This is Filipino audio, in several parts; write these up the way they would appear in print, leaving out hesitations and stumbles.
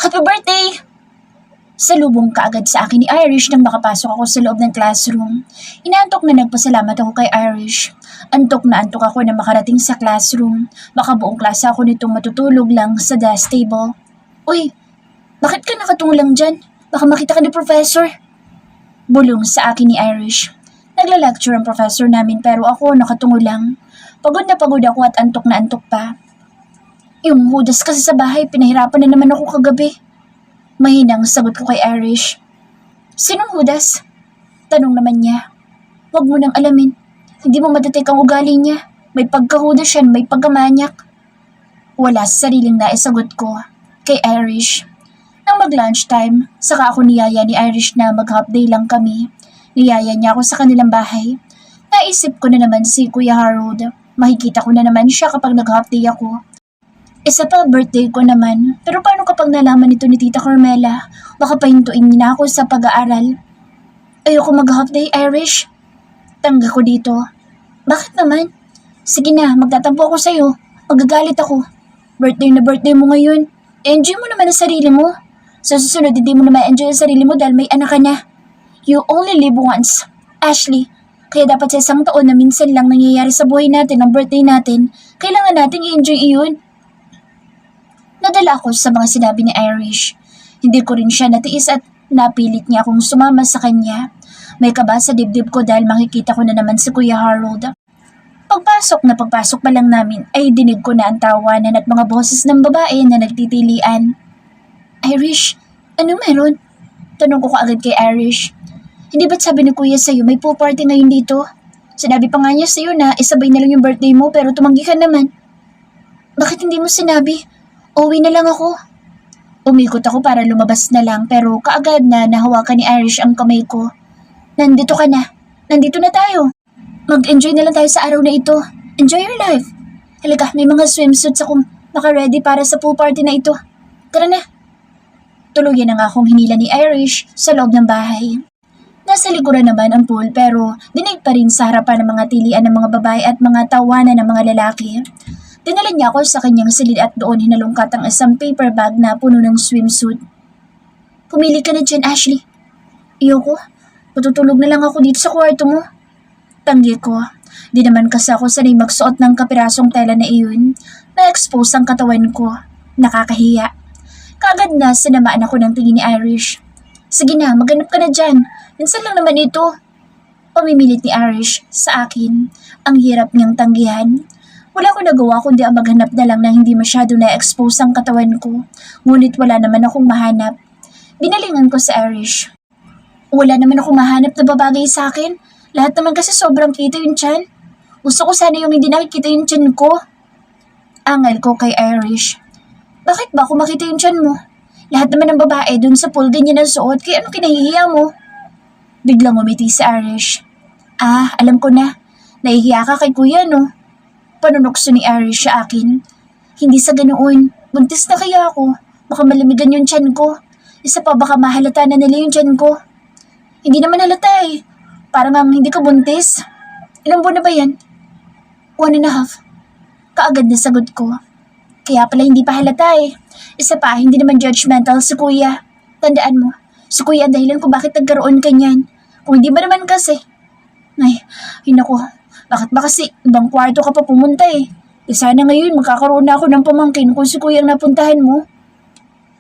Happy birthday! Salubong kaagad sa akin ni Irish nang makapasok ako sa loob ng classroom. Inaantok na nagpasalamat ako kay Irish. Antok na antok ako na makarating sa classroom. Baka buong klase ako nitong matutulog lang sa desk table. Uy, bakit ka nakatungo lang dyan? Baka makita ka ni Professor. Bulong sa akin ni Irish. Nagla-lecture ang professor namin pero ako nakatungo lang. Pagod na pagod ako at antok na antok pa. Yung hudas kasi sa bahay, pinahirapan na naman ako kagabi. Mahinang sagot ko kay Irish. Sinong hudas? Tanong naman niya. Huwag mo nang alamin. Hindi mo madatek ang ugali niya. May pagkahudas yan, may pagkamanyak. Wala sa sariling naisagot ko kay Irish. Nang mag-lunchtime, saka ako niyaya ni Irish na mag-half day lang kami. Niyaya niya ako sa kanilang bahay. Naisip ko na naman si Kuya Harold. Makikita ko na naman siya kapag nag-half day ako. Isa pa, birthday ko naman. Pero paano kapag nalaman ito ni Tita Carmela? Baka pahintuin niya na ako sa pag-aaral. Ayoko mag-half day, Irish. Tangga ko dito. Bakit naman? Sige na, magtatampo ako sa'yo. Magagalit ako. Birthday na birthday mo ngayon. Enjoy mo naman ang sarili mo. Sa susunod, hindi mo naman enjoy ang sarili mo dahil may anak ka na. You only live once, Ashley. Kaya dapat sa isang taon na minsan lang nangyayari sa buhay natin ang birthday natin, kailangan nating i-enjoy iyon. Nadala ako sa mga sinabi ni Irish. Hindi ko rin siya natiis at napilit niya akong sumama sa kanya. May kaba sa dibdib ko dahil makikita ko na naman si Kuya Harold. Pagpasok pa lang namin ay dinig ko na ang tawanan at mga boses ng babae na nagtitilian. Irish, ano meron? Tanong ko kaagad kay Irish. Hindi ba't sabi ni Kuya sa'yo may pool party ngayon dito? Sinabi pa nga niya sa'yo na isabay na lang yung birthday mo pero tumanggi ka naman. Bakit hindi mo sinabi? Uwi na lang ako. Umikot ako para lumabas na lang pero kaagad na nahawakan ni Irish ang kamay ko. Nandito ka na. Nandito na tayo. Mag-enjoy na lang tayo sa araw na ito. Enjoy your life. Halika, may mga swimsuits akong naka-ready para sa pool party na ito. Tara na. Tuluyan na nga akong hinila ni Irish sa loob ng bahay. Nasa likuran naman ang pool pero dinig pa rin sa harapan ng mga tilian ng mga babae at mga tawanan ng mga lalaki. Dinala niya ako sa kanyang silid at doon hinalungkat ang isang paper bag na puno ng swimsuit. Pumili ka na dyan, Ashley. Iyoko, matutulog na lang ako dito sa kwarto mo. Tanggi ko. Di naman kasi ako sanay magsuot ng kapirasong tela na iyon. Na-expose ang katawan ko. Nakakahiya. Kaagad na sinamaan ako ng tingin ni Irish. Sige na, maghanap ka na dyan. Minsan lang naman ito. Pamimilit ni Irish sa akin. Ang hirap niyang tanggihan. Wala ko nagawa kundi ang maghanap na lang na hindi masyado na-expose ang katawan ko. Ngunit wala naman akong mahanap. Binalingan ko sa Irish. Wala naman akong mahanap na babagay sa akin. Lahat naman kasi sobrang kita yung tiyan. Gusto ko sana yung hindi nakikita yung tiyan ko. Angal ko kay Irish. Bakit ba kung makita yung tiyan mo? Lahat naman ng babae dun sa pool ganyan ang suot, kaya ano kinahihiya mo? Biglang umiti si Irish. Alam ko na. Nahihiya ka kay kuya, no? Panunokso ni Irish sa akin. Hindi sa ganoon. Buntis na kaya ako. Baka malamigan yung tiyan ko. Isa pa baka mahalata na nila yung tiyan ko. Hindi naman halata eh. Parang hindi ka buntis. Ilang buwan na ba yan? 1.5. Kaagad na sagot ko. Kaya pala hindi pa halata eh. Isa pa, hindi naman judgmental si kuya. Tandaan mo, si kuya ang dahilan kung bakit nagkaroon ka niyan. Kung hindi ba naman kasi. Ay naku. Bakit ba kasi ibang kwarto ka pa pumunta eh? Sana ngayon magkakaroon na ako ng pamangkin kung si kuya ang napuntahan mo.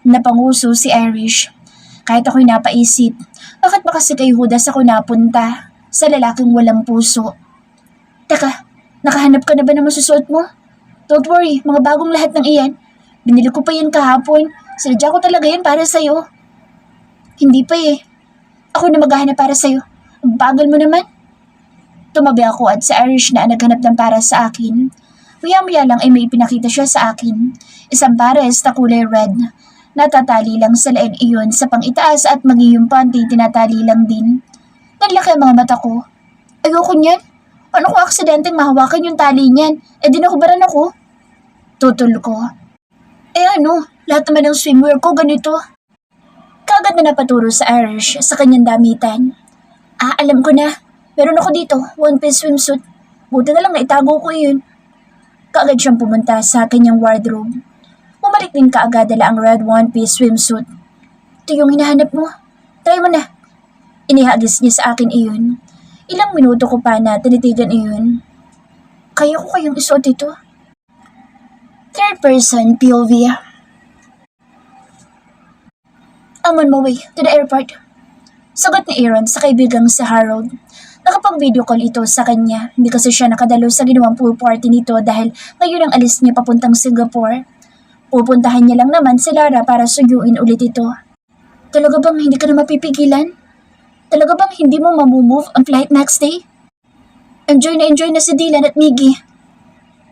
Napanguso si Irish. Kahit ako'y napaisip, bakit ba kasi kay Judas ako napunta sa lalaking walang puso? Teka, nakahanap ka na ba ng masusuot mo? Don't worry, mga bagong lahat ng iyan. Binili ko pa yan kahapon. Sinadya ko talaga yan para sa'yo. Hindi pa eh. Ako na maghahanap para sa'yo. Ang bagal mo naman. Tumabi ako at si Irish na naghanap ng para sa akin. Maya-maya lang ay may pinakita siya sa akin. Isang pares na kulay red. Natatali lang sa leeg iyon sa pang-itaas at maging yung panty tinatali lang din. Nanlaki ang mga mata ko. Ayoko niyan. Paano ko aksidenteng mahawakan yung tali niyan? Di nakubaran ako. Tutol ko. Lahat naman ng swimwear ko ganito. Kaagad na napaturo sa Irish sa kanyang damitan. Alam ko na. Meron ako dito, one-piece swimsuit. Buti na lang na itago ko yun. Kaagad siyang pumunta sa kanyang wardrobe. Bumalik din kaagad dala ang red one-piece swimsuit. Ito yung hinahanap mo. Try mo na. Inihagis niya sa akin iyon. Ilang minuto ko pa na tinitigan iyon. Kaya ko kayong isuot ito? Third person POV. I'm on my way to the airport. Sagot ni Aaron sa kaibigang si Harold. Nakapag-video call ito sa kanya. Hindi kasi siya nakadalo sa ginawang pool party nito dahil ngayon ang alis niya papuntang Singapore. Pupuntahan niya lang naman si Lara para suyuin ulit ito. Talaga bang hindi ka na mapipigilan? Talaga bang hindi mo mamumove ang flight next day? Enjoy na si Dylan at Miggy.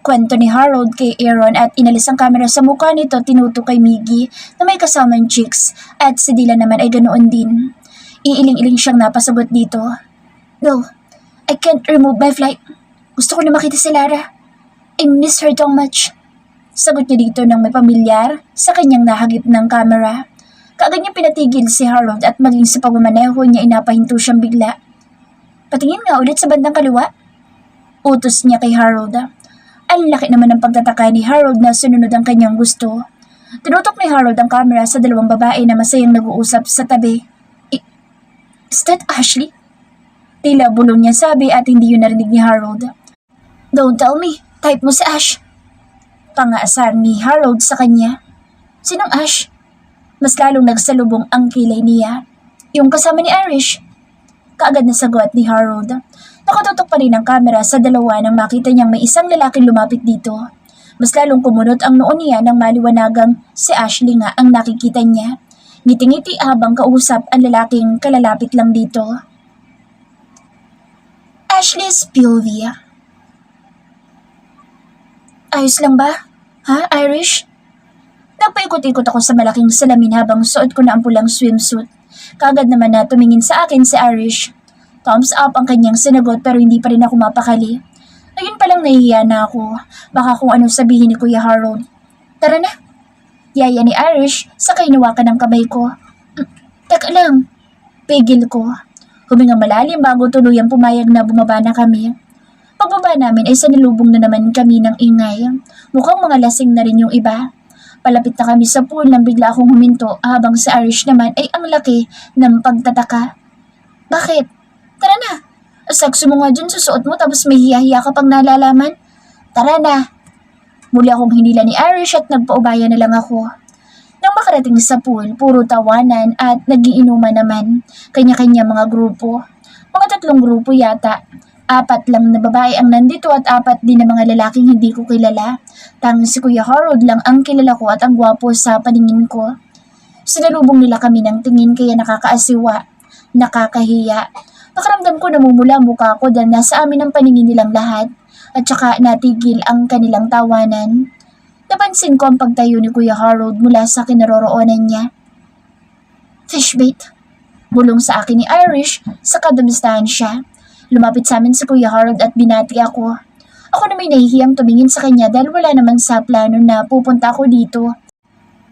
Kwento ni Harold kay Aaron at inalis ang camera sa mukha nito tinuto kay Miggy na may kasamang chicks at si Dylan naman ay ganoon din. Iiling-iling siyang napasagot dito. No, I can't remove my flight. Gusto ko na makita si Lara. I miss her so much. Sagot niya dito ng may pamilyar sa kanyang nahagip ng camera. Kaagad niya pinatigil si Harold at maging sa pagmamaneho niya inapahinto siyang bigla. Patingin nga ulit sa bandang kaliwa. Utos niya kay Harold. Ang laki naman ng pagtataka ni Harold na sununod ang kanyang gusto. Tinutok ni Harold ang camera sa dalawang babae na masayang nag-uusap sa tabi. Is that Ashley? Tila bulong niya sabi at hindi yun narinig ni Harold. Don't tell me, type mo si Ash. Pangaasar ni Harold sa kanya. Sinong Ash? Mas lalong nagsalubong ang kilay niya. Yung kasama ni Irish. Kaagad na sagot ni Harold. Nakatutok pa rin ang kamera sa dalawa nang makita niyang may isang lalaking lumapit dito. Mas lalong kumunot ang noon niya nang maliwanagang si Ashley nga ang nakikita niya. Ngiti-ngiti habang kausap ang lalaking kalalapit lang dito. Ashley's POV. Ayos lang ba? Ha, Irish? Nagpaikot-ikot ako sa malaking salamin habang suot ko na ang pulang swimsuit. Kagad naman na tumingin sa akin si Irish. Thumbs up ang kanyang sinagot pero hindi pa rin ako mapakali. Ngayon palang nahihiya na ako. Baka kung anong sabihin ni Kuya Harold. Tara na. Yaya ni Irish sa hinawakan ng kamay ko. Teka lang. Pigil ko. Huminga malalim bago tuluyang pumayag na bumaba na kami. Pagbaba namin ay sanilubong na naman kami ng ingay. Mukhang mga lasing na rin yung iba. Palapit na kami sa pool nang bigla akong huminto habang si Irish naman ay ang laki ng pagtataka. Bakit? Tara na. Sakso mo nga dyan sa suot mo tapos may hiya-hiya ka pang nalalaman. Tara na. Muli akong hinila ni Irish at nagpaubaya na lang ako. Nang makarating sa pool, puro tawanan at nagiinuman naman. Kanya-kanya mga grupo. Mga 3 grupo yata. 4 lang na babae ang nandito at 4 din na mga lalaking hindi ko kilala. Tanging si Kuya Harold lang ang kilala ko at ang gwapo sa paningin ko. Sinalubong nila kami ng tingin kaya nakakaasiwa, nakakahiya. Pakiramdam ko namumula mukha ko dahil nasa amin ang paningin nilang lahat. At saka natigil ang kanilang tawanan. Napansin ko ang pagtayo ni Kuya Harold mula sa kinaroroonan niya. Fishbait. Bulong sa akin ni Irish sa kadumistahan siya. Lumapit sa amin si Kuya Harold at binati ako. Ako na may nahihiyang tumingin sa kanya dahil wala naman sa plano na pupunta ako dito.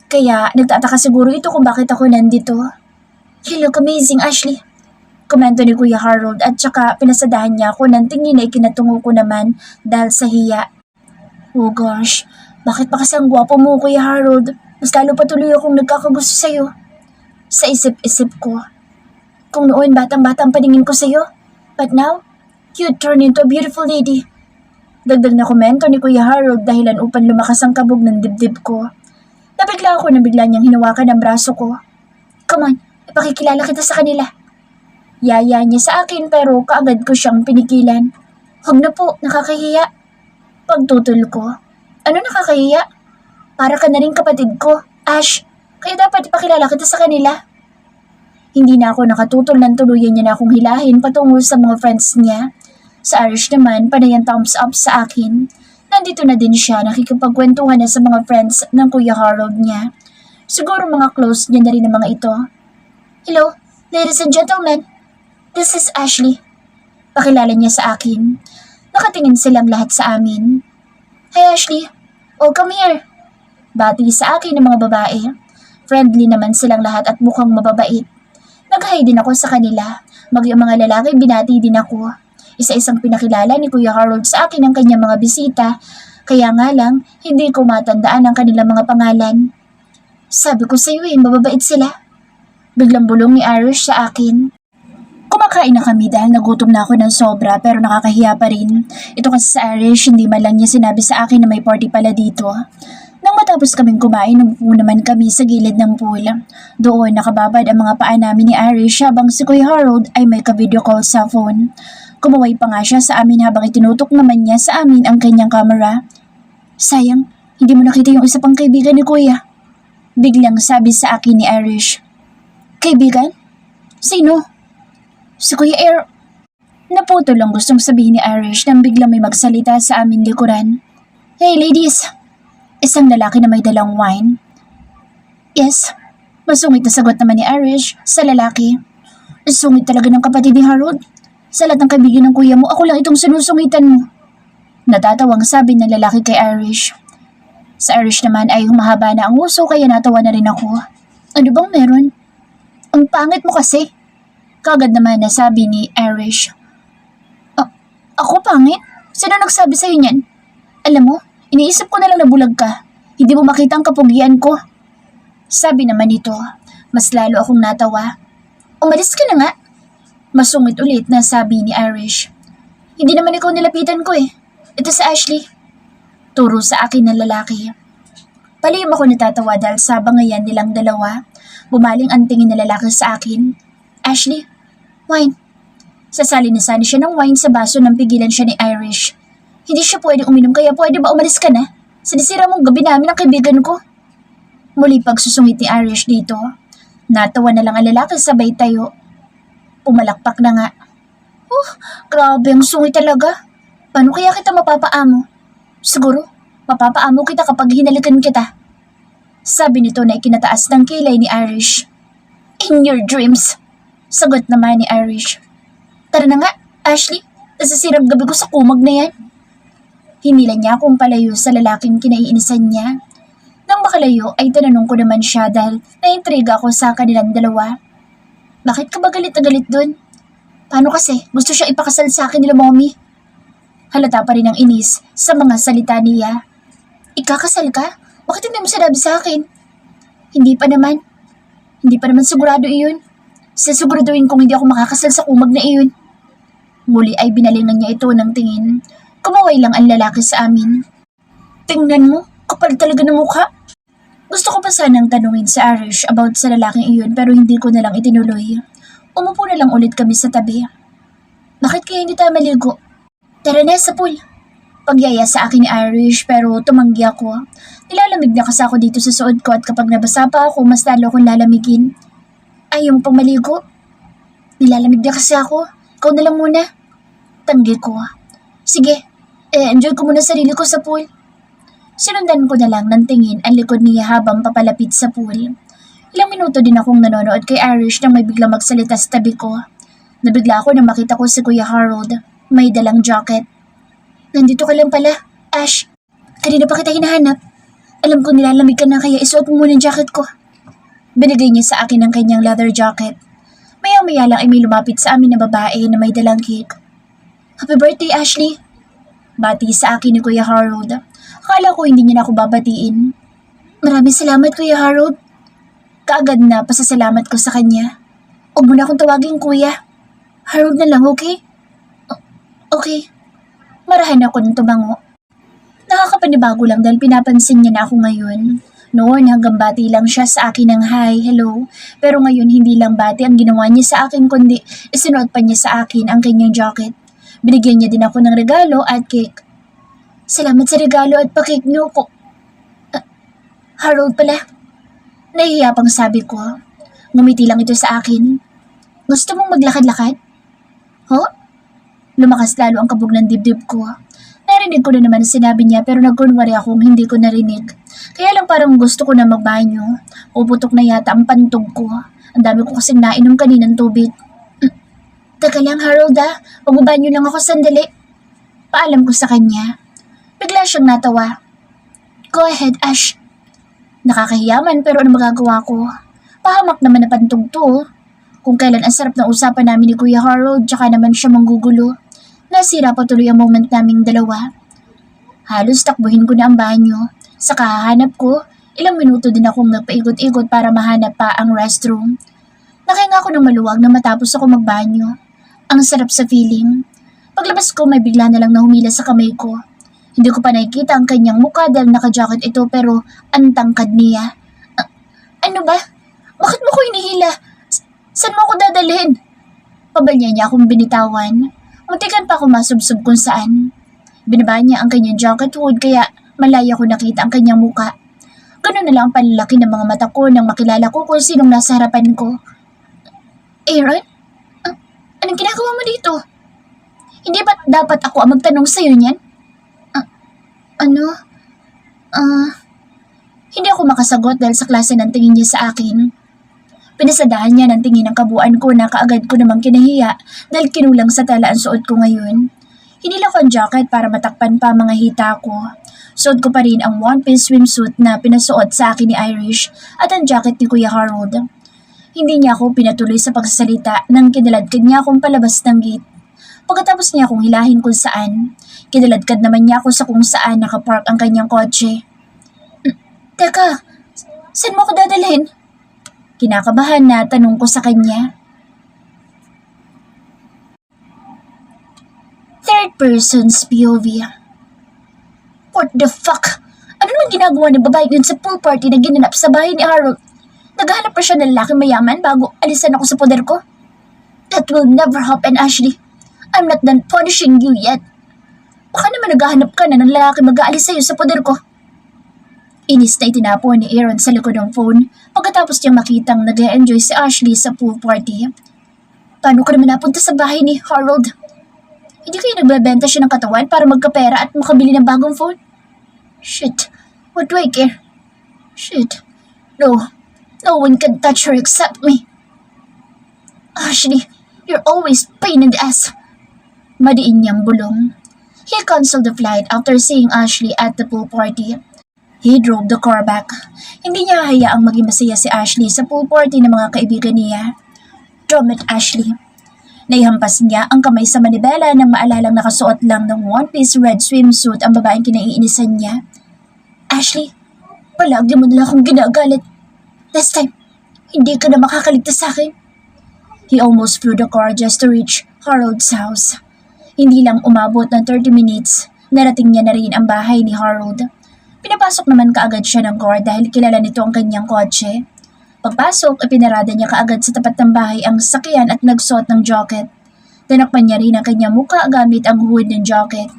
Kaya nagtataka siguro ito kung bakit ako nandito. You look amazing, Ashley. Komento ni Kuya Harold at saka pinasadahan niya ako ng tingin na ikinatungo ko naman dahil sa hiya. Oh gosh, bakit pa kasi ang gwapo mo, Kuya Harold? Mas lalo patuloy akong nagkakagusto sa'yo. Sa isip-isip ko. Kung noon batang-batang paningin ko sa'yo, but now, you turn into a beautiful lady. Dagdag na komento ni Kuya Harold dahilan upang lumakas ang kabog ng dibdib ko. Nabigla ako na bigla niyang hinawakan ang braso ko. Come on, ipakikilala kita sa kanila. Yaya niya sa akin pero kaagad ko siyang pinigilan. Huwag na po, nakakahiya. Pagtutol ko. Ano nakakahiya? Para ka na rin kapatid ko, Ash. Kaya dapat ipakilala kita sa kanila. Hindi na ako nakatutol ng tuluyan niya na akong hilahin patungo sa mga friends niya. Sa Irish naman, panay ang thumbs up sa akin. Nandito na din siya nakikipagkwentuhan na sa mga friends ng Kuya Harold niya. Siguro mga close niya na rin ang mga ito. Hello, ladies and gentlemen. This is Ashley. Pakilala niya sa akin. Nakatingin silang lahat sa amin. Hi Ashley, welcome here. Bati sa akin ng mga babae. Friendly naman silang lahat at mukhang mababait. Nag-hi din ako sa kanila. Maging mga lalaki binati din ako. Isa-isang pinakilala ni Kuya Harold sa akin ang kanyang mga bisita Kaya nga lang, hindi ko matandaan ang kanilang mga pangalan. Sabi ko sa'yo mababait sila. Biglang bulong ni Irish sa akin. Kumakain na kami dahil nagutom na ako ng sobra pero nakakahiya pa rin. Ito kasi sa Irish, hindi man lang niya sinabi sa akin na may party pala dito. Nang matapos kaming kumain, umupo naman kami sa gilid ng pool. Doon nakababad ang mga paa namin ni Irish habang si Kuya Harold ay may ka-video call sa phone. Kumaway pa nga siya sa amin habang itinutok naman niya sa amin ang kanyang camera. Sayang, hindi mo nakita yung isa pang kaibigan ni Kuya. Biglang sabi sa akin ni Irish. Kaibigan? Sino? Si Kuya Air. Naputol ang gustong sabihin ni Irish nang biglang may magsalita sa amin likuran. Hey ladies! Isang lalaki na may dalang wine. Yes, masungit na sagot naman ni Irish sa lalaki. Sungit talaga ng kapatid ni Harold. Sa lahat ng kaibigan ng kuya mo, ako lang itong sinusungitan mo. Natatawang sabi ng lalaki kay Irish. Sa Irish naman ay humahaba na ang uso kaya natawa na rin ako. Ano bang meron? Ang pangit mo kasi. Kagad naman na sabi ni Irish. Ako pangit? Sino nagsabi sa'yo niyan? Alam mo, iniisip ko na lang na bulag ka. Hindi mo makita ang kapugian ko. Sabi naman nito, mas lalo akong natawa. Umalis ka na nga. Masungit ulit na sabi ni Irish. Hindi naman ikaw nilapitan ko Ito si Ashley. Turo sa akin ng lalaki. Palihim ako natatawa dahil sa bangayan nilang dalawa. Bumaling ang tingin ng lalaki sa akin. Ashley, wine. Sasali na sana siya ng wine sa baso nang pigilan siya ni Irish. Hindi siya pwede uminom kaya pwede ba umalis ka na? Sinisira mong gabi namin ang kaibigan ko. Muli pagsusungit ni Irish dito. Natawa na lang ang lalaki sabay tayo. Pumalakpak na nga. Grabe ang sungit talaga. Paano kaya kita mapapaamo? Siguro, mapapaamo kita kapag hinalikan kita. Sabi nito na ikinataas ng kilay ni Irish. In your dreams. Sagot naman ni Irish. Tara na nga, Ashley. Nasisirang gabi ko sa kumag na yan. Hinila niya akong palayo sa lalaking kinaiinisan niya. Nang makalayo ay tinanong ko naman siya dahil naintriga ako sa kanilang dalawa. Bakit ka ba galit na galit dun? Paano kasi? Gusto siya ipakasal sa akin nila mommy. Halata pa rin ang inis sa mga salita niya. Ikakasal ka? Bakit hindi mo sinabi sa akin? Hindi pa naman. Hindi pa naman sigurado iyon. Sisiguraduhin kung hindi ako makakasal sa kumag na iyon. Muli ay binalingan niya ito ng tingin. Kumaway lang ang lalaki sa amin. Tingnan mo, kapal talaga ng mukha. Gusto ko pa sanang tanungin sa Irish about sa lalaking iyon pero hindi ko na lang itinuloy. Umupo na lang ulit kami sa tabi. Bakit kaya hindi tayo maligo? Tara na sa pool. Pagyaya sa akin ni Irish pero tumanggi ako. Nilalamig na kasi ako dito sa suod ko at kapag nabasa pa ako mas lalo akong lalamigin. Ayaw mo pang maligo? Nilalamig na kasi ako. Ikaw na lang muna. Tanggi ko. Sige. Enjoy ko muna sarili ko sa pool. Sinundan ko na lang ng tingin ang likod niya habang papalapit sa pool. Ilang minuto din akong nanonood kay Irish nang may biglang magsalita sa tabi ko. Nabigla ako nang makita ko si Kuya Harold. May dalang jacket. Nandito ka lang pala, Ash. Kanina pa kita hinahanap. Alam ko nilalamig ka na kaya isuot mo muna ang jacket ko. Binigay niya sa akin ang kanyang leather jacket. Maya-maya lang ay may lumapit sa amin na babae na may dalang cake. Happy birthday, Ashley. Bati sa akin ni Kuya Harold. Akala ko hindi niya na ako babatiin. Maraming salamat, Kuya Harold. Kaagad na pasasalamat ko sa kanya. Huwag mo na akong tawagin, Kuya. Harold na lang, okay? Okay. Marahan ako ng tumango. Nakakapanibago lang dahil pinapansin niya na ako ngayon. Noon hanggang bati lang siya sa akin ng hi, hello. Pero ngayon hindi lang bati ang ginawa niya sa akin kundi isinuot pa niya sa akin ang kanyang jacket. Binigyan niya din ako ng regalo at cake. Salamat sa regalo at pa-cake niyo ko. Harold pala. Nahihiya pang sabi ko. Ngumiti lang ito sa akin. Gusto mong maglakad-lakad? Huh? Lumakas lalo ang kabog ng dibdib ko. Narinig ko na naman sinabi niya pero nagkunwari akong hindi ko narinig. Kaya lang parang gusto ko na magbanyo. Puputok na yata ang pantog ko. Ang dami ko kasing nainom kaninang tubig. Teka lang Harold magbabanyo lang ako sandali. Paalam ko sa kanya. Bigla siyang natawa. Go ahead Ash. Nakakahiyaman pero ano magagawa ko? Pahamak naman na pantog to. Kung kailan ang sarap ng usapan namin ni Kuya Harold tsaka naman siya manggugulo. Nasira pa tuloy ang moment naming dalawa. Halos takbuhin ko na ang banyo. Sa kahahanap ko, ilang minuto din akong nagpaikot-ikot para mahanap pa ang restroom. Nakahinga ako ng maluwag na matapos ako magbanyo. Ang sarap sa feeling. Paglabas ko, may bigla na lang nahumila sa kamay ko. Hindi ko pa nakikita ang kanyang mukha dahil naka-jacket ito pero ang tangkad niya. Ano ba? Bakit mo ko hinihila? Saan mo ako dadalhin? Pabalya niya akong binitawan. Muntikan pa ako masubsob kung saan. Binaba niya ang kanyang jacket hood kaya malaya ko nakita ang kanyang muka. Ganun na lang ang panlalaki ng mga mata ko nang makilala ko kung sinong nasa harapan ko. Aaron? Anong ginagawa mo dito? Hindi ba dapat ako ang magtanong sa'yo niyan? Hindi ako makasagot dahil sa klase ng tingin niya sa akin. Pinasadahan niya ng tingin ng kabuuan ko na kaagad ko namang kinahiya dahil kinulang sa tela ang suot ko ngayon. Hinila ko ang jacket para matakpan pa mga hita ko. Suot ko pa rin ang one-piece swimsuit na pinasuot sa akin ni Irish at ang jacket ni Kuya Harold. Hindi niya ako pinatuloy sa pagsasalita nang kinaladkad niya akong palabas ng gate. Pagkatapos niya akong hilahin kung saan, kinaladkad naman niya ako sa kung saan nakapark ang kanyang kotse. Teka, saan mo ako dadalhin? Kinakabahan na tanong ko sa kanya. Third person's POV. What the fuck? Ano naman ginagawa ng babae yun sa pool party na ginanap sa bahay ni Harold? Naghahanap pa siya ng lalaking mayaman bago alisan ako sa poder ko? That will never happen, Ashley. I'm not done punishing you yet. Baka naman naghahanap ka na ng lalaki mag-aalis sa'yo sa poder ko. Inis na itinapon ni Aaron sa likod ng phone pagkatapos niyang makitang nag-e-enjoy si Ashley sa pool party. Paano ka naman napunta sa bahay ni Harold? Hindi kayo nagbebenta siya ng katawan para magkapera at makabili ng bagong phone? Shit, what do I care? Shit, no one can touch her except me. Ashley, you're always pain in the ass. Madiin niyang bulong. He canceled the flight after seeing Ashley at the pool party. He drove the car back. Hindi niya hayaang maging masaya si Ashley sa pool party ng mga kaibigan niya. Damn it, Ashley. Naihampas niya ang kamay sa manibela nang maalalang nakasuot lang ng one-piece red swimsuit ang babaeng kinaiinisan niya. Ashley, palagi mo nila akong ginagalit. This time, hindi ka na makakaligtas sa akin. He almost flew the car just to reach Harold's house. Hindi lang umabot ng 30 minutes, narating niya na rin ang bahay ni Harold. Pinapasok naman kaagad siya ng car dahil kilala nito ang kanyang kotse. Pagpasok, ipinarada niya kaagad sa tapat ng bahay ang sasakyan at nagsuot ng jacket. Tinakpan niya rin ang kanyang muka gamit ang hood ng jacket.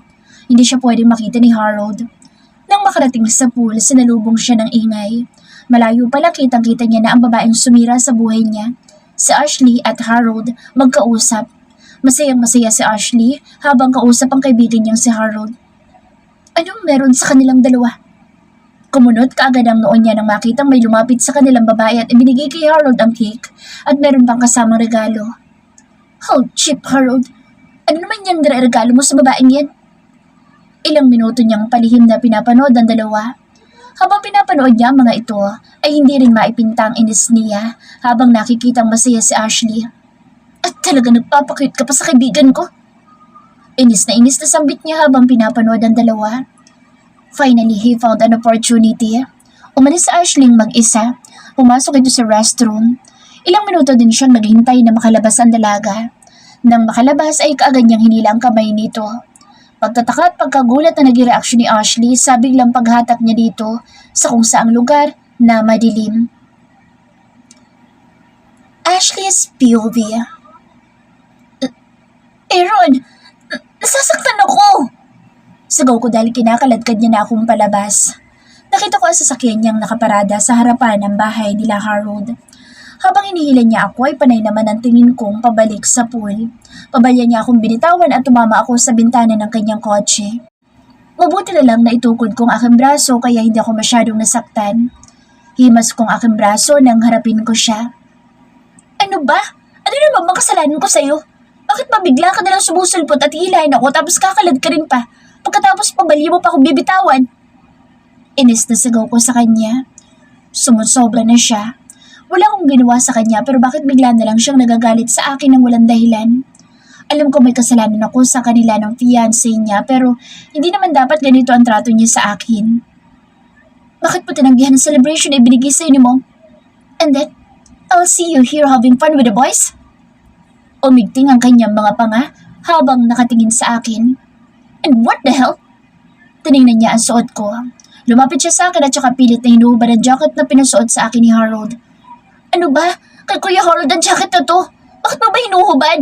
Hindi siya pwedeng makita ni Harold. Nang makarating sa pool, sinalubong siya ng ingay. Malayo pala kitang-kita niya na ang babaeng sumira sa buhay niya. Si Ashley at Harold magkausap. Masayang-masaya si Ashley habang kausap ang kaibigan niyang si Harold. Anong meron sa kanilang dalawa? Kumunot kaagad ang noon niya nang makitang may lumapit sa kanilang babae at ibinigay kay Harold ang cake at meron pang kasamang regalo. How cheap, Harold. Ano naman yung regalo mo sa babaeng yan? Ilang minuto niyang palihim na pinapanood ang dalawa. Habang pinapanood niya ang mga ito, ay hindi rin maipintang inis niya habang nakikitang masaya si Ashley. At talaga nagpapakute ka pa sa kaibigan ko? Inis na sambit niya habang pinapanood ang dalawa. Finally, he found an opportunity. Umalis si Ashley mag-isa. Pumasok ito sa restroom. Ilang minuto din siyang naghintay na makalabas ang dalaga. Nang makalabas ay kaagad niyang hinila ang kamay nito. Pagtataka at pagkagulat na naging reaksyon ni Ashley sa biglang paghatak niya dito sa kung saang lugar na madilim. Ashley's POV. Aaron! Nasasaktan ako! Sigaw ko dahil kinakaladkad niya na akong palabas. Nakita ko ang sasakyan niyang nakaparada sa harapan ng bahay nila Harold. Habang hinihila niya ako ay panay naman ang tingin kong pabalik sa pool. Pabalya niya akong binitawan at tumama ako sa bintana ng kanyang kotse. Mabuti na lang na itukod kong aking braso kaya hindi ako masyadong nasaktan. Himas kong aking braso nang harapin ko siya. Ano ba? Ano naman bang kasalanan ko sa'yo? Bakit mabigla ka na lang sumusulpot at hihilahin ako tapos kakalad ka rin pa? Pagkatapos pabalya mo pa akong bibitawan. Inis na sigaw ko sa kanya. Sumusobra na siya. Wala akong ginawa sa kanya pero bakit bigla na lang siyang nagagalit sa akin ng walang dahilan? Alam ko may kasalanan ako sa kanila ng fiancé niya pero hindi naman dapat ganito ang trato niya sa akin. Bakit mo tinanggihan ang celebration na ibinigay sa'yo ni Mom? And then, I'll see you here having fun with the boys? Umigting ang kanyang mga panga habang nakatingin sa akin. And what the hell? Tinignan niya ang suot ko. Lumapit siya sa akin at saka pilit na hinuhubad ang jacket na pinasuot sa akin ni Harold. Ano ba? Kay Kuya Harold ang jacket na to? Bakit mo ba hinuhubad?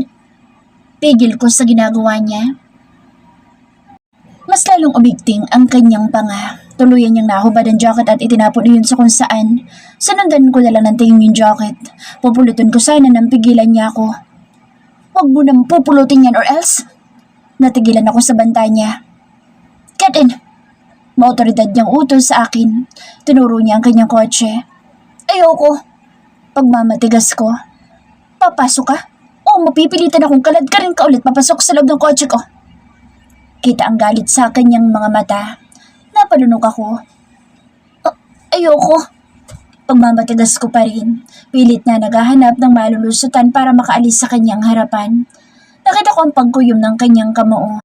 Pigil ko sa ginagawa niya. Mas lalong umigting ang kanyang panga. Tuluyan niyang nahubad ang jacket at itinapon iyon sa kung saan. Sanundan ko na lang ng tingin yung jacket. Pupulutin ko sana nang pigilan niya ako. Huwag mo nang pupulutin yan or else. Natigilan ako sa banta niya. Get in! Maotoridad niyang utos sa akin. Tinuro niya ang kanyang kotse. Ayoko. Pagmamatigas ko. Papasok ka? O mapipilitan akong kalad ka rin ka ulit papasok sa loob ng kotse ko. Kita ang galit sa kanyang mga mata. Napalunok ako. Ayoko. Pagmamatigas ko pa rin. Pilit na naghahanap ng malulusutan para makaalis sa kanyang harapan. Nakita ko ang pagkuyom ng kanyang kamao.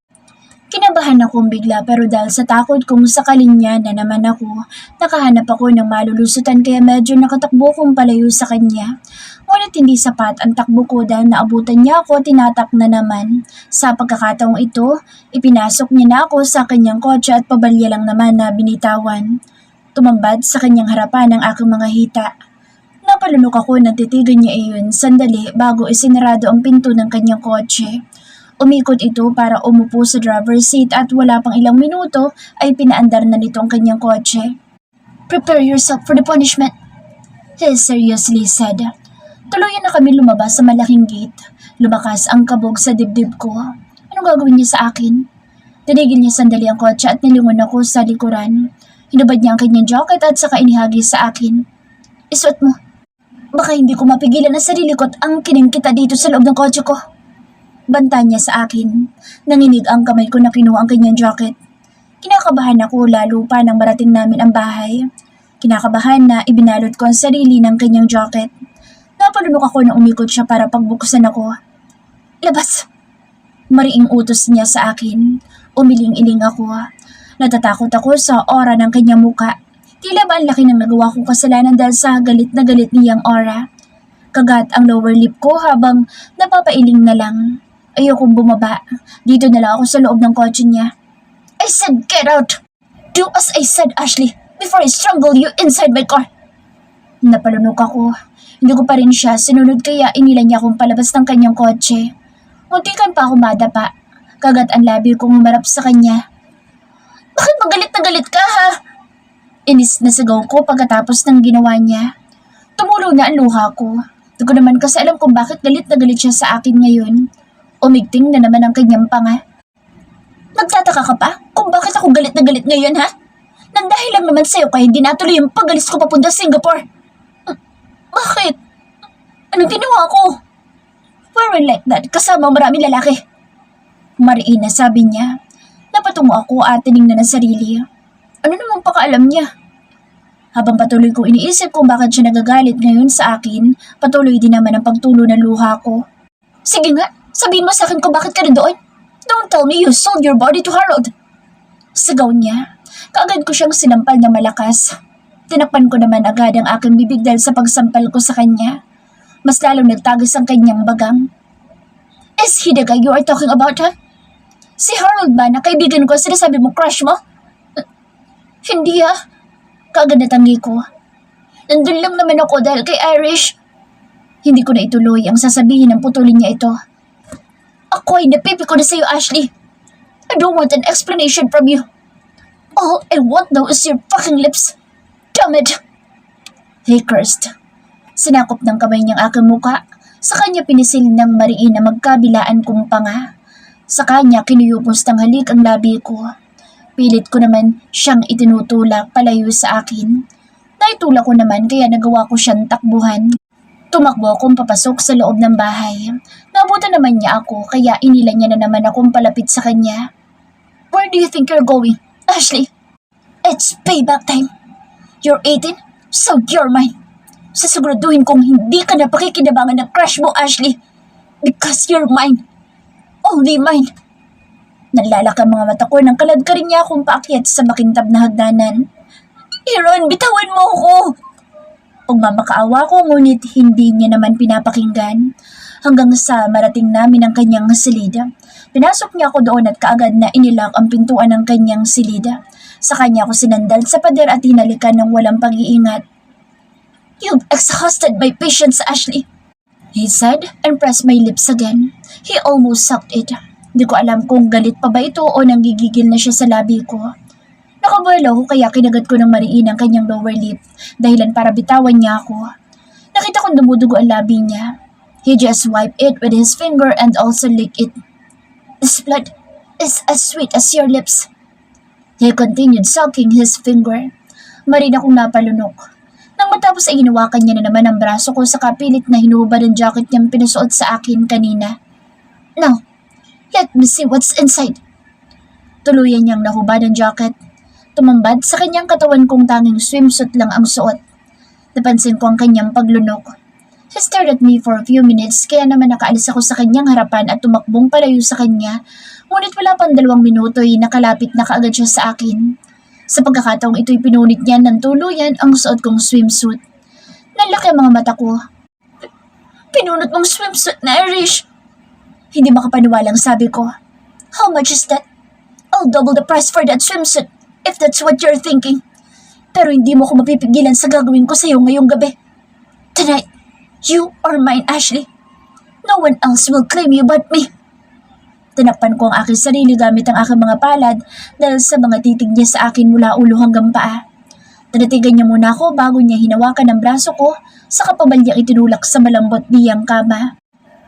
Kinabahan akong bigla pero dahil sa takot kung sakaling niya na naman ako, nakahanap ako ng malulusutan kaya medyo nakatakbo kong palayo sa kanya. Ngunit hindi sapat ang takbo ko dahil naabutan niya ako tinatak na naman. Sa pagkakataong ito, ipinasok niya na ako sa kanyang kotse at pabalya lang naman na binitawan. Tumambad sa kanyang harapan ang aking mga hita. Napalunok ako nang titigan niya iyon sandali bago isinarado ang pinto ng kanyang kotse. Umikot ito para umupo sa driver's seat at wala pang ilang minuto ay pinaandar na nito ang kanyang kotse. Prepare yourself for the punishment, he seriously said. Tuluyan na kami lumabas sa malaking gate. Lumakas ang kabog sa dibdib ko. Anong gagawin niya sa akin? Tinigil niya sandali ang kotse at nilingon ako sa likuran. Hinubad niya ang kanyang jacket at saka inihagis sa akin. Isuot mo. Baka hindi ko mapigilan ang sarili ko at angkinin kita dito sa loob ng kotse ko. Banta niya sa akin. Nanginig ang kamay ko na kinuha ang kanyang jacket. Kinakabahan ako lalo pa nang marating namin ang bahay. Kinakabahan na ibinalot ko ang sarili ng kanyang jacket. Napalunok ako nang umikot siya para pagbuksan ako. Labas! Mariing utos niya sa akin. Umiling-iling ako. Natatakot ako sa aura ng kanyang muka. Tila ba ang laki ng nagawa kong kasalanan dahil sa galit na galit niyang aura. Kagat ang lower lip ko habang napapailing na lang. Ayokong bumaba. Dito na lang ako sa loob ng kotse niya. I said get out! Do as I said, Ashley, before I strangle you inside my car. Napalunok ako. Hindi ko pa rin siya sinunod kaya inilan niya akong palabas ng kanyang kotse. Muntikan pa ako madapa. Kagat ang labi kong humarap sa kanya. Bakit magalit na galit ka ha? Inis na sigaw ko pagkatapos ng ginawa niya. Tumulo na ang luha ko. Hindi ko naman kasi alam kung bakit galit na galit siya sa akin ngayon. Umigting na naman ang kanyang panga. Nagtataka ka pa kung bakit ako galit na galit ngayon ha? Nang dahil lang naman sa'yo kaya hindi natuloy yung pagalis ko papunta sa Singapore. Bakit? Anong ginawa ko? We're like that kasama maraming lalaki. Mariin na sabi niya. Napatungo ako at tinignan ang sarili. Ano namang pakaalam niya? Habang patuloy kong iniisip kung bakit siya nagagalit ngayon sa akin, patuloy din naman ang pagtulo ng luha ko. Sige nga, sabihin mo sa akin kung bakit ka doon. Don't tell me you sold your body to Harold. Sigaw niya. Kaagad ko siyang sinampal na malakas. Tinakpan ko naman agad ang aking bibig dahil sa pagsampal ko sa kanya. Mas lalong nagtagos ang kanyang bagang. Is he the guy you are talking about, ha? Si Harold ba na kaibigan ko sinasabi mo crush mo? Hindi ha. Kaagad natangi ko. Nandun lang naman ako dahil kay Irish. Hindi ko na ituloy ang sasabihin ng putulin niya ito. Ako ay napipi ko na sa'yo, Ashley. I don't want an explanation from you. All I want now is your fucking lips. Damn it! He cursed. Sinakop ng kamay niyang aking muka. Sa kanya pinisil ng mariin na magkabilaan kong panga. Sa kanya kinuyupos ng halik ang labi ko. Pilit ko naman siyang itinutulak palayo sa akin. Naitulak ko naman kaya nagawa ko siyang takbuhan. Tumakbo akong papasok sa loob ng bahay. Nabutan naman niya ako kaya inilan niya na naman akong palapit sa kanya. Where do you think you're going, Ashley? It's payback time. You're 18, so you're mine. Sasiguraduhin kong hindi ka na pakikinabangan ng crush mo, Ashley. Because you're mine. Only mine. Nalalak ang mga mata ko nang kaladkarin niya akong paakyat sa makintab na hagdanan. Aaron, bitawan mo ako! Pagmamakaawa ko ngunit hindi niya naman pinapakinggan. Hanggang sa marating namin ang kanyang silida. Pinasok niya ako doon at kaagad na inilak ang pintuan ng kanyang silida. Sa kanya ako sinandal sa pader at hinalikan ng walang pag-iingat. You've exhausted my patience, Ashley, he said and pressed my lips again. He almost sucked it. Di ko alam kung galit pa ba ito o nanggigigil na siya sa labi ko. Nakabuelo ko kaya kinagat ko ng mariin ang kanyang lower lip dahilan para bitawan niya ako. Nakita kong dumudugo ang labi niya. He just wiped it with his finger and also licked it. This blood is as sweet as your lips. He continued sucking his finger. Marin akong napalunok. Nang matapos ay hinawakan niya na naman ang braso ko sa kapilit na hinuhubad ang jacket niyang pinusuot sa akin kanina. Now, let me see what's inside. Tuluyan niyang nahubad ang jacket. Tumambad sa kanyang katawan kong tanging swimsuit lang ang suot. Napansin ko ang kanyang paglunok. He stared at me for a few minutes kaya naman nakaalis ako sa kanyang harapan at tumakbong palayo sa kanya. Ngunit wala pang 2 minuto ay nakalapit na kaagad siya sa akin. Sa pagkakataong ito'y pinunit niya ng tuluyan ang suot kong swimsuit. Nalaki ang mga mata ko. Pinunot mong swimsuit na Irish! Hindi makapaniwalang sabi ko. How much is that? I'll double the price for that swimsuit if that's what you're thinking. Pero hindi mo ko mapipigilan sa gagawin ko sa iyo ngayong gabi. Tonight, you are mine, Ashley. No one else will claim you but me. Tinakpan ko ang aking sarili gamit ang aking mga palad dahil sa mga titig niya sa akin mula ulo hanggang paa. Tinatigan niya muna ako bago niya hinawakan ang braso ko sa kapabal niyang itinulak sa malambot niyang kama.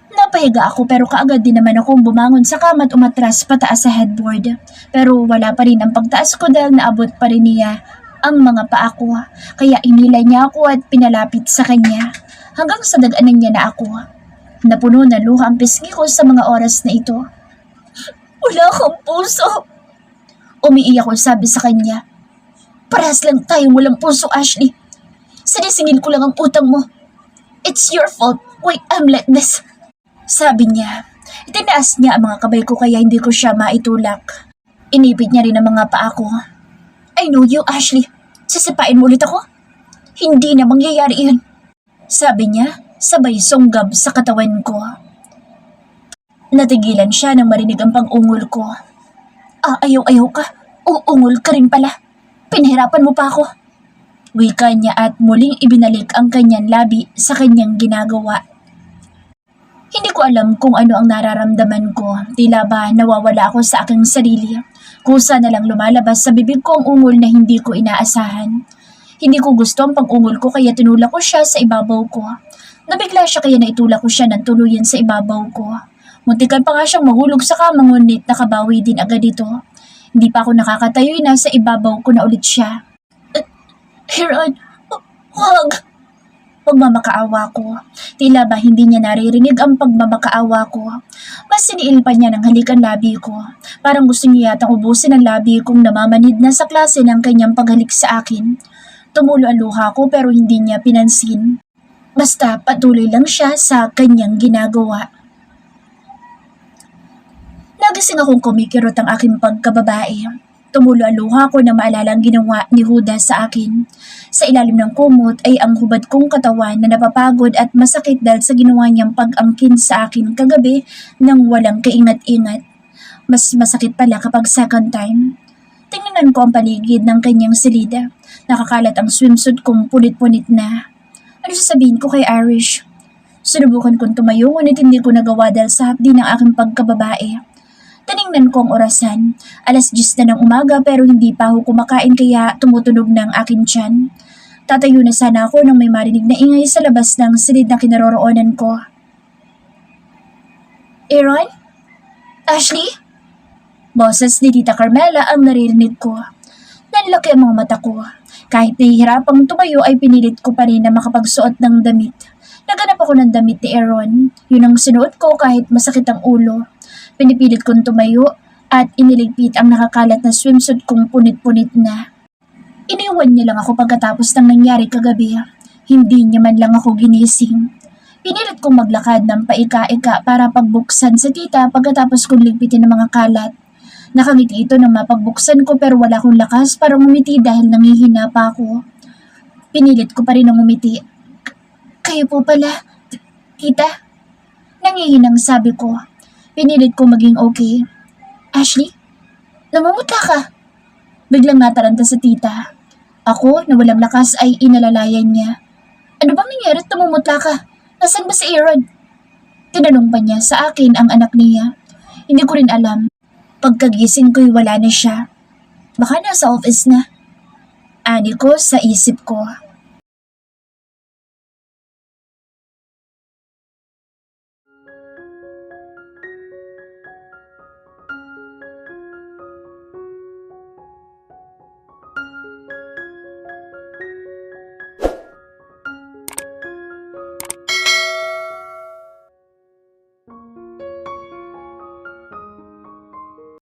Napahiga ako pero kaagad din naman akong bumangon sa kama at umatras pataas sa headboard. Pero wala pa rin ang pagtaas ko dahil naabot pa rin niya ang mga paa ko. Kaya inilay niya ako at pinalapit sa kanya. Hanggang sa daganan niya na ako. Napuno na luha ang pisngi ko sa mga oras na ito. Wala kang puso. Umiiyak ko sabi sa kanya. Parehas lang tayong walang puso, Ashley. Sinisingil ko lang ang utang mo. It's your fault why I'm like this. Sabi niya. Itinaas niya ang mga kamay ko kaya hindi ko siya maitulak. Inipit niya rin ang mga paa ko. I know you, Ashley. Sisipain mo ulit ako? Hindi na mangyayari yun. Sabi niya, sabay sunggab sa katawan ko. Natigilan siya nang marinig ang pang-ungol ko. Ayaw-ayaw ka. Uungol ka rin pala. Pinahirapan mo pa ako. Wika niya at muling ibinalik ang kanyang labi sa kanyang ginagawa. Hindi ko alam kung ano ang nararamdaman ko. Tila ba nawawala ako sa aking sarili. Kusa na lang lumalabas sa bibig ko ang ungol na hindi ko inaasahan. Hindi ko gusto ang pang-ungol ko kaya tinulak ko siya sa ibabaw ko. Nabigla siya kaya naitulak ko siya ng tuluyan sa ibabaw ko. Muntikan pa nga siyang mahulog sa kama ngunit nakabawi din agad ito. Hindi pa ako nakakatayo na sa ibabaw ko na ulit siya. Aaron, wag! Pagmamakaawa ko. Tila ba hindi niya naririnig ang pagmamakaawa ko. Mas siniil pa niya ng halikan labi ko. Parang gusto niya yatang ubusin ang labi kong namamanid na sa klase ng kanyang paghalik sa akin. Tumulo ang luha ko pero hindi niya pinansin. Basta patuloy lang siya sa kanyang ginagawa. Nagising akong kumikirot ang aking pagkababae. Tumulo ang luha ko na maalala ang ginawa ni Judas sa akin. Sa ilalim ng kumot ay ang hubad kong katawan na napapagod at masakit dahil sa ginawa niyang pag-angkin sa akin kagabi nang walang kaingat-ingat. Mas masakit pala kapag second time. Tingnan ko ang paligid ng kanyang silida. Nakakalat ang swimsuit kong punit-punit na. Ano sasabihin ko kay Irish? Sinubukan kong tumayo ngunit hindi ko nagawa dahil sa hapdi ng aking pagkababae. Tiningnan ko ang orasan. 10:00 na ng umaga pero hindi pa ako kumakain kaya tumutunog ng aking tiyan. Tatayo na sana ako nang may marinig na ingay sa labas ng silid na kinaroroonan ko. Aaron? Ashley? Boses ni Tita Carmela ang naririnig ko. Nanlaki ang mga mata ko. Kahit nahihirapang tumayo ay pinilit ko pa rin na makapagsuot ng damit. Naganap ako ng damit ni Aaron. Yun ang sinuot ko kahit masakit ang ulo. Pinipilit kong tumayo at iniligpit ang nakakalat na swimsuit kong punit-punit na. Iniwan niya lang ako pagkatapos ng nangyari kagabi. Hindi niya man lang ako ginising. Pinilit kong maglakad ng paika-ika para pagbuksan sa tita pagkatapos kong ligpitin ng mga kalat. Nakangiti ito nang mapagbuksan ko pero wala akong lakas para umiti dahil nangihina pa ako. Pinilit ko pa rin ang umiti. Kayo po pala, tita? Nangihinang sabi ko. Pinilit ko maging okay. Ashley, namumutla ka. Biglang nataranta sa tita. Ako, na walang lakas ay inalalayan niya. Ano bang nangyari at namumutla ka? Nasaan ba si Aaron? Tinanong pa niya sa akin ang anak niya. Hindi ko rin alam. Pagkagising ko'y wala na siya. Baka nasa office na. Ani ko sa isip ko.